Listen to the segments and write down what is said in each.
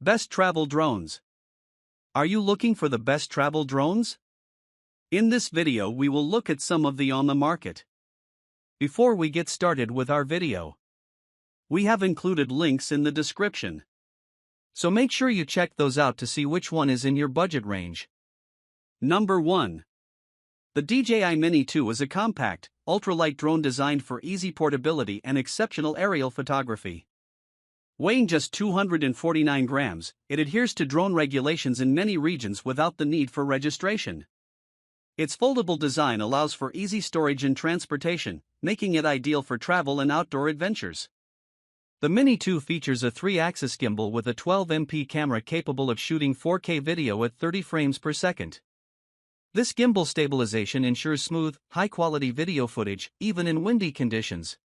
Best travel drones. Are you looking for the best travel drones? In this video we will look at some of the on the market. Before we get started with our video, we have included links in the description. So make sure you check those out to see which one is in your budget range. Number 1. The DJI Mini 2 is a compact, ultralight drone designed for easy portability and exceptional aerial photography. Weighing just 249 grams, it adheres to drone regulations in many regions without the need for registration. Its foldable design allows for easy storage and transportation, making it ideal for travel and outdoor adventures. The Mini 2 features a 3-axis gimbal with a 12MP camera capable of shooting 4K video at 30 frames per second. This gimbal stabilization ensures smooth, high-quality video footage, even in windy conditions.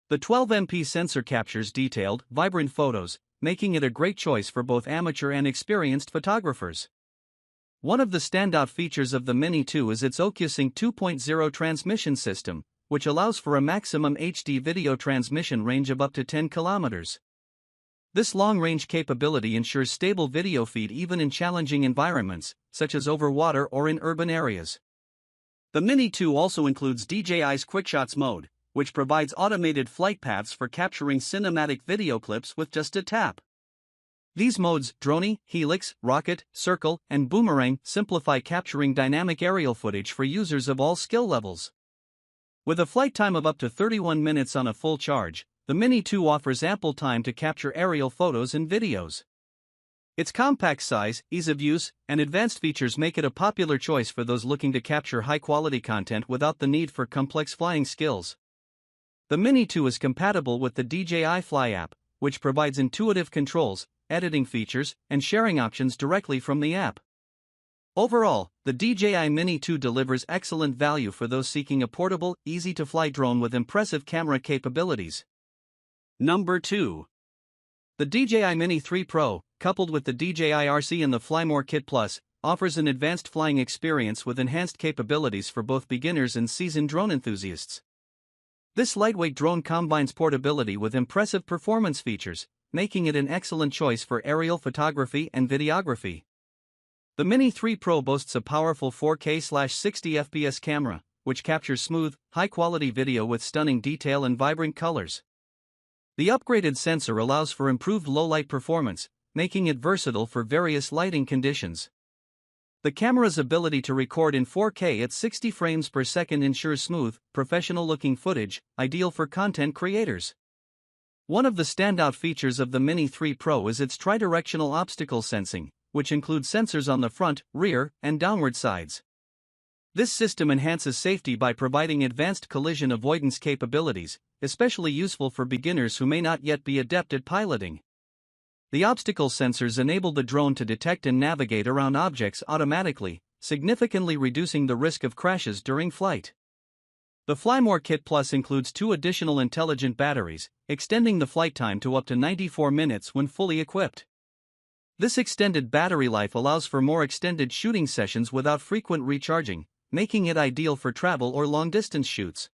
The 12MP sensor captures detailed, vibrant photos, making it a great choice for both amateur and experienced photographers. One of the standout features of the Mini 2 is its OcuSync 2.0 transmission system, which allows for a maximum HD video transmission range of up to 10 kilometers. This long-range capability ensures stable video feed even in challenging environments, such as over water or in urban areas. The Mini 2 also includes DJI's QuickShots mode, which provides automated flight paths for capturing cinematic video clips with just a tap. These modes, Drone, Helix, Rocket, Circle, and Boomerang, simplify capturing dynamic aerial footage for users of all skill levels. With a flight time of up to 31 minutes on a full charge, the Mini 2 offers ample time to capture aerial photos and videos. Its compact size, ease of use, and advanced features make it a popular choice for those looking to capture high-quality content without the need for complex flying skills. The Mini 2 is compatible with the DJI Fly app, which provides intuitive controls, editing features, and sharing options directly from the app. Overall, the DJI Mini 2 delivers excellent value for those seeking a portable, easy-to-fly drone with impressive camera capabilities. Number 2. The DJI Mini 3 Pro, coupled with the DJI RC and the Flymore Kit Plus, offers an advanced flying experience with enhanced capabilities for both beginners and seasoned drone enthusiasts. This lightweight drone combines portability with impressive performance features, making it an excellent choice for aerial photography and videography. The Mini 3 Pro boasts a powerful 4K/60fps camera, which captures smooth, high-quality video with stunning detail and vibrant colors. The upgraded sensor allows for improved low-light performance, making it versatile for various lighting conditions. The camera's ability to record in 4K at 60 frames per second ensures smooth, professional-looking footage, ideal for content creators. One of the standout features of the Mini 3 Pro is its tridirectional obstacle sensing, which includes sensors on the front, rear, and downward sides. This system enhances safety by providing advanced collision avoidance capabilities, especially useful for beginners who may not yet be adept at piloting. The obstacle sensors enable the drone to detect and navigate around objects automatically, significantly reducing the risk of crashes during flight. The Flymore Kit Plus includes 2 additional intelligent batteries, extending the flight time to up to 94 minutes when fully equipped. This extended battery life allows for more extended shooting sessions without frequent recharging, making it ideal for travel or long-distance shoots.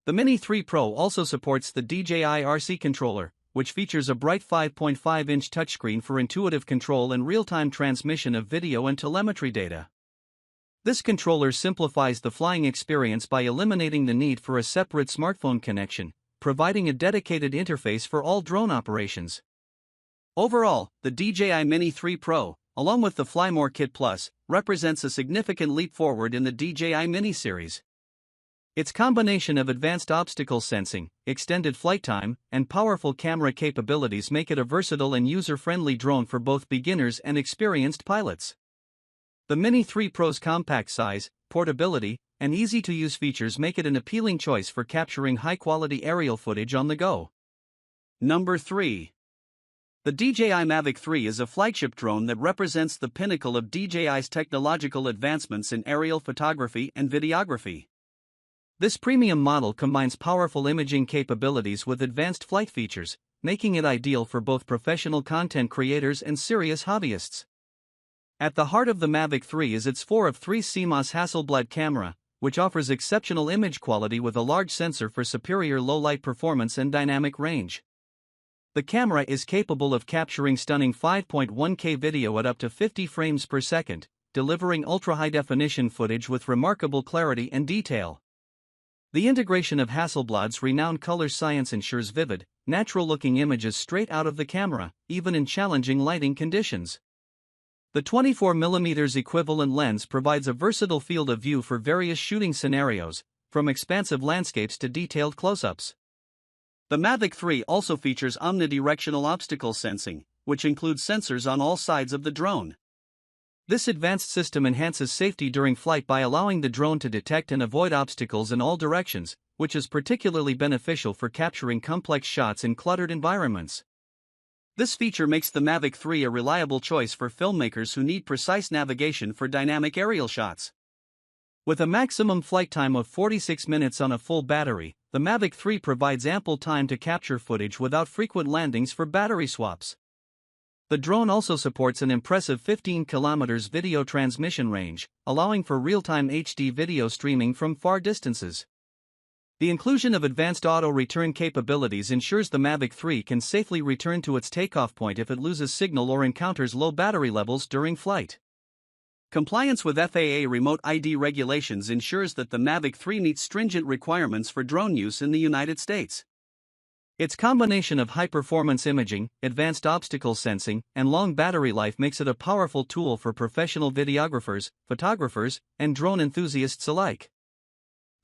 The Mini 3 Pro also supports the DJI RC controller, which features a bright 5.5-inch touchscreen for intuitive control and real-time transmission of video and telemetry data. This controller simplifies the flying experience by eliminating the need for a separate smartphone connection, providing a dedicated interface for all drone operations. Overall, the DJI Mini 3 Pro, along with the Flymore Kit Plus, represents a significant leap forward in the DJI Mini series. Its combination of advanced obstacle sensing, extended flight time, and powerful camera capabilities make it a versatile and user-friendly drone for both beginners and experienced pilots. The Mini 3 Pro's compact size, portability, and easy-to-use features make it an appealing choice for capturing high-quality aerial footage on the go. Number 3. The DJI Mavic 3 is a flagship drone that represents the pinnacle of DJI's technological advancements in aerial photography and videography. This premium model combines powerful imaging capabilities with advanced flight features, making it ideal for both professional content creators and serious hobbyists. At the heart of the Mavic 3 is its 4 of 3 CMOS Hasselblad camera, which offers exceptional image quality with a large sensor for superior low-light performance and dynamic range. The camera is capable of capturing stunning 5.1K video at up to 50 frames per second, delivering ultra-high-definition footage with remarkable clarity and detail. The integration of Hasselblad's renowned color science ensures vivid, natural-looking images straight out of the camera, even in challenging lighting conditions. The 24mm equivalent lens provides a versatile field of view for various shooting scenarios, from expansive landscapes to detailed close-ups. The Mavic 3 also features omnidirectional obstacle sensing, which includes sensors on all sides of the drone. This advanced system enhances safety during flight by allowing the drone to detect and avoid obstacles in all directions, which is particularly beneficial for capturing complex shots in cluttered environments. This feature makes the Mavic 3 a reliable choice for filmmakers who need precise navigation for dynamic aerial shots. With a maximum flight time of 46 minutes on a full battery, the Mavic 3 provides ample time to capture footage without frequent landings for battery swaps. The drone also supports an impressive 15 km video transmission range, allowing for real-time HD video streaming from far distances. The inclusion of advanced auto-return capabilities ensures the Mavic 3 can safely return to its takeoff point if it loses signal or encounters low battery levels during flight. Compliance with FAA remote ID regulations ensures that the Mavic 3 meets stringent requirements for drone use in the United States. Its combination of high-performance imaging, advanced obstacle sensing, and long battery life makes it a powerful tool for professional videographers, photographers, and drone enthusiasts alike.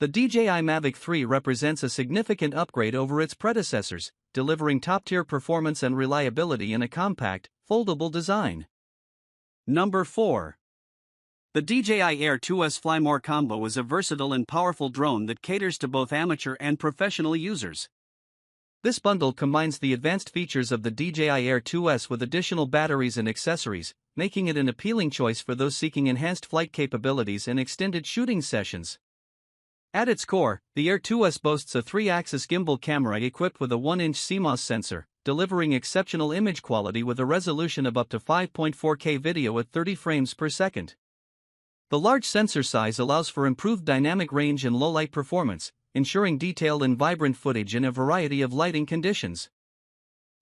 The DJI Mavic 3 represents a significant upgrade over its predecessors, delivering top-tier performance and reliability in a compact, foldable design. Number 4. The DJI Air 2S Fly More Combo is a versatile and powerful drone that caters to both amateur and professional users. This bundle combines the advanced features of the DJI Air 2S with additional batteries and accessories, making it an appealing choice for those seeking enhanced flight capabilities and extended shooting sessions. At its core, the Air 2S boasts a 3-axis gimbal camera equipped with a 1-inch CMOS sensor, delivering exceptional image quality with a resolution of up to 5.4K video at 30 frames per second. The large sensor size allows for improved dynamic range and low-light performance, ensuring detailed and vibrant footage in a variety of lighting conditions.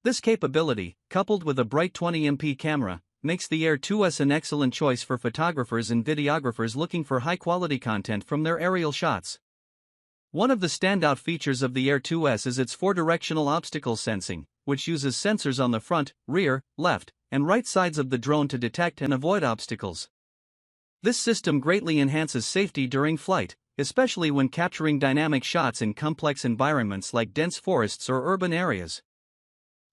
This capability, coupled with a bright 20MP camera, makes the Air 2S an excellent choice for photographers and videographers looking for high-quality content from their aerial shots. One of the standout features of the Air 2S is its 4-directional obstacle sensing, which uses sensors on the front, rear, left, and right sides of the drone to detect and avoid obstacles. This system greatly enhances safety during flight, especially when capturing dynamic shots in complex environments like dense forests or urban areas.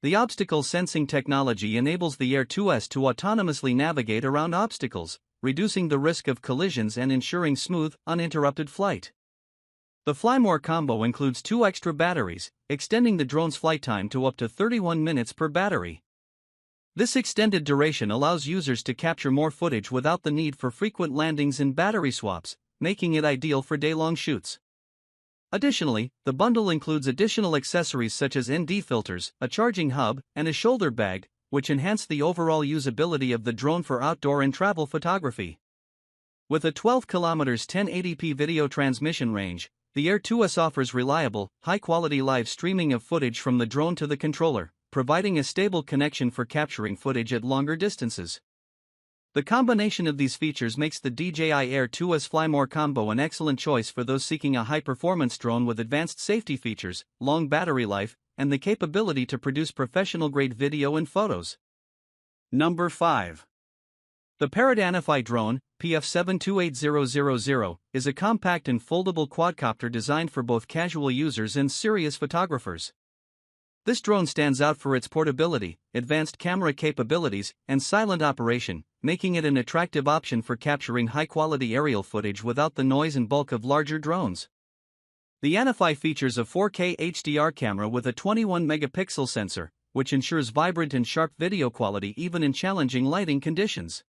The obstacle sensing technology enables the Air 2S to autonomously navigate around obstacles, reducing the risk of collisions and ensuring smooth, uninterrupted flight. The Fly More combo includes 2 extra batteries, extending the drone's flight time to up to 31 minutes per battery. This extended duration allows users to capture more footage without the need for frequent landings and battery swaps, making it ideal for day-long shoots. Additionally, the bundle includes additional accessories such as ND filters, a charging hub, and a shoulder bag, which enhance the overall usability of the drone for outdoor and travel photography. With a 12 km 1080p video transmission range, the Air 2S offers reliable, high-quality live streaming of footage from the drone to the controller, providing a stable connection for capturing footage at longer distances. The combination of these features makes the DJI Air 2S Fly More combo an excellent choice for those seeking a high-performance drone with advanced safety features, long battery life, and the capability to produce professional-grade video and photos. Number 5. The Parrot ANAFI drone, PF728000, is a compact and foldable quadcopter designed for both casual users and serious photographers. This drone stands out for its portability, advanced camera capabilities, and silent operation, making it an attractive option for capturing high-quality aerial footage without the noise and bulk of larger drones. The ANAFI features a 4K HDR camera with a 21-megapixel sensor, which ensures vibrant and sharp video quality even in challenging lighting conditions.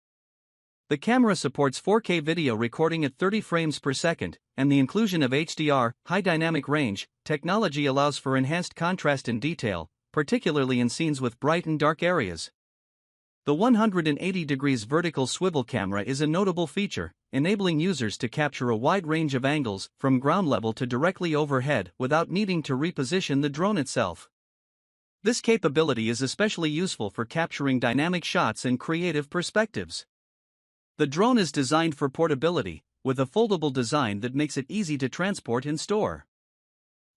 The camera supports 4K video recording at 30 frames per second, and the inclusion of HDR, high dynamic range, technology allows for enhanced contrast and detail, particularly in scenes with bright and dark areas. The 180 degrees vertical swivel camera is a notable feature, enabling users to capture a wide range of angles, from ground level to directly overhead, without needing to reposition the drone itself. This capability is especially useful for capturing dynamic shots and creative perspectives. The drone is designed for portability, with a foldable design that makes it easy to transport and store.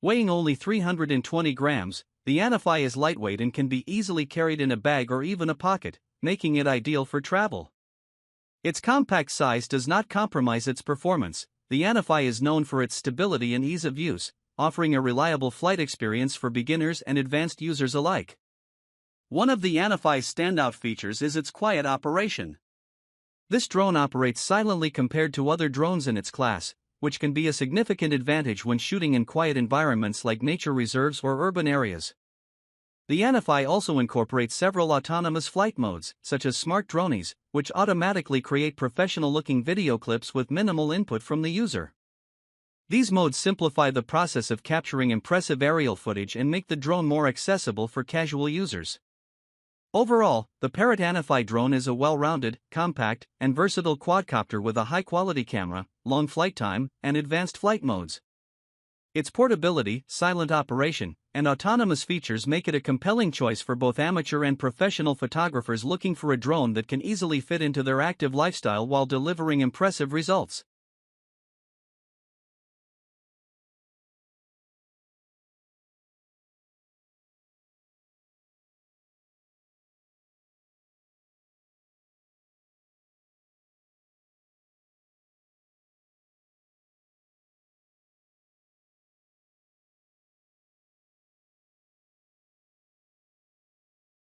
Weighing only 320 grams, the ANAFI is lightweight and can be easily carried in a bag or even a pocket, making it ideal for travel. Its compact size does not compromise its performance. The ANAFI is known for its stability and ease of use, offering a reliable flight experience for beginners and advanced users alike. One of the ANAFI's standout features is its quiet operation. This drone operates silently compared to other drones in its class, which can be a significant advantage when shooting in quiet environments like nature reserves or urban areas. The ANAFI also incorporates several autonomous flight modes, such as smart drones, which automatically create professional-looking video clips with minimal input from the user. These modes simplify the process of capturing impressive aerial footage and make the drone more accessible for casual users. Overall, the Parrot ANAFI drone is a well-rounded, compact, and versatile quadcopter with a high-quality camera, long flight time, and advanced flight modes. Its portability, silent operation, and autonomous features make it a compelling choice for both amateur and professional photographers looking for a drone that can easily fit into their active lifestyle while delivering impressive results.